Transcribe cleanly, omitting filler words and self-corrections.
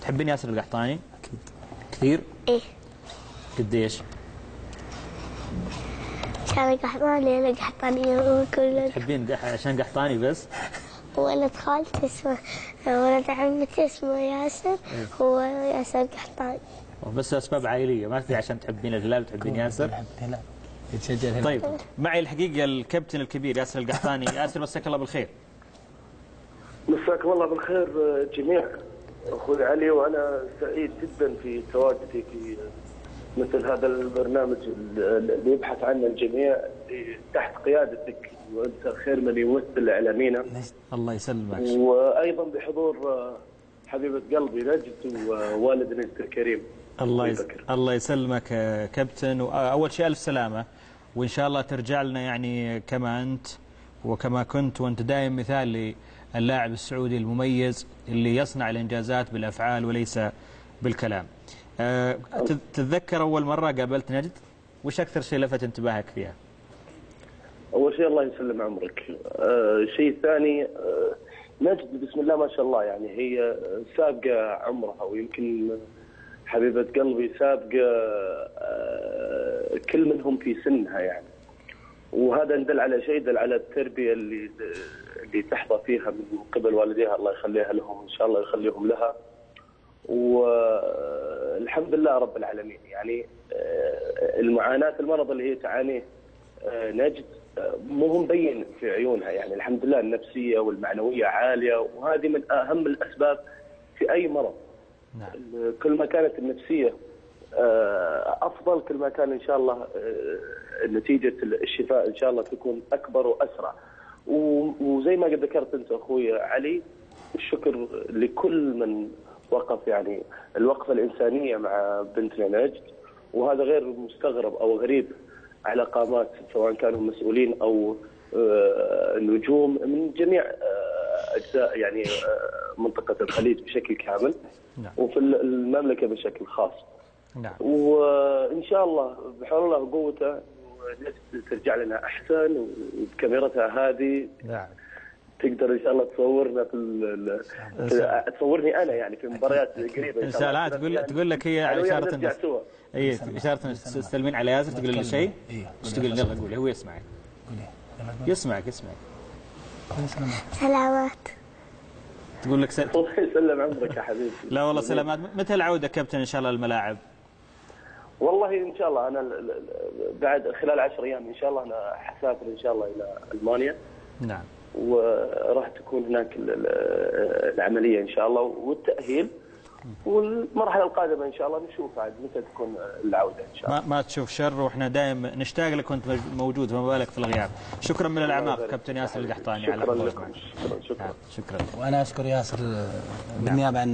تحبين ياسر القحطاني؟ اكيد. كثير؟ ايه. قديش؟ كان قحطاني، انا قحطانية وكل. تحبين عشان قحطاني بس؟ ولد خالتي اسمه، ولد عمتي اسمه ياسر. هو ياسر قحطاني. بس اسباب عائليه، ما في عشان تحبين الهلال وتحبين ياسر؟ يتشجع الهلال. طيب معي الحقيقه الكابتن الكبير ياسر القحطاني. ياسر مساك الله بالخير. مساكم الله بالخير جميع. اخوي علي، وانا سعيد جدا في تواجدي في مثل هذا البرنامج اللي يبحث عنه الجميع تحت قيادتك، وانت خير من يمثل اعلامينا. الله يسلمك. وايضا بحضور حبيبه قلبي نجد ووالد نجد الكريم. الله يسلمك كابتن، واول شيء الف سلامه، وان شاء الله ترجع لنا يعني كما انت وكما كنت، وانت دائم مثال للاعب السعودي المميز اللي يصنع الانجازات بالافعال وليس بالكلام. تتذكر اول مره قابلت نجد؟ وش اكثر شيء لفت انتباهك فيها؟ اول شيء الله يسلم عمرك. شيء ثاني، نجد بسم الله ما شاء الله، يعني هي سابقه عمرها، ويمكن حبيبه قلبي سابقه كل منهم في سنها يعني. وهذا يدل على شيء، يدل على التربيه اللي تحظى فيها من قبل والديها، الله يخليها لهم ان شاء الله، يخليهم لها. والحمد لله رب العالمين. يعني المعاناه المرض اللي هي تعانيه نجد مو مبين في عيونها، يعني الحمد لله النفسيه والمعنويه عاليه، وهذه من اهم الاسباب في اي مرض. نعم. كل ما كانت النفسيه افضل، كل ما كان ان شاء الله نتيجه الشفاء ان شاء الله تكون اكبر واسرع. وزي ما قد ذكرت انت اخوي علي، الشكر لكل من وقف، يعني الوقفه الانسانيه مع بنتنا نجد، وهذا غير مستغرب او غريب على قامات سواء كانوا مسؤولين او نجوم من جميع اجزاء يعني منطقه الخليج بشكل كامل. نعم. وفي المملكه بشكل خاص. نعم. وان شاء الله بحول الله وقوته ترجع لنا احسن، وبكاميرتها هذه. نعم. تقدر ان شاء الله تصورنا تصورني انا يعني في مباريات قريبه ان شاء الله. تقول لك هي على اشاره الناس. اي اشاره تستلمين على ياسر، تقول له شيء. ايش تقول؟ يلا قولي، هو يسمعك. يسمعك. سلامات. تقول لك الله يسلم عمرك يا حبيبي. لا والله سلامات. متى العوده كابتن ان شاء الله الملاعب؟ والله ان شاء الله انا بعد خلال 10 ايام ان شاء الله انا حسافر ان شاء الله الى المانيا. نعم. وراح تكون هناك العمليه ان شاء الله والتاهيل، والمرحله القادمه ان شاء الله نشوف عاد متى تكون العوده ان شاء الله. ما تشوف شر، واحنا دائما نشتاق لك وانت موجود، فما بالك في الغياب. شكرا من الاعماق كابتن ياسر القحطاني على حضورك معنا. شكرا. شكرا. وانا اشكر ياسر بالنيابه عن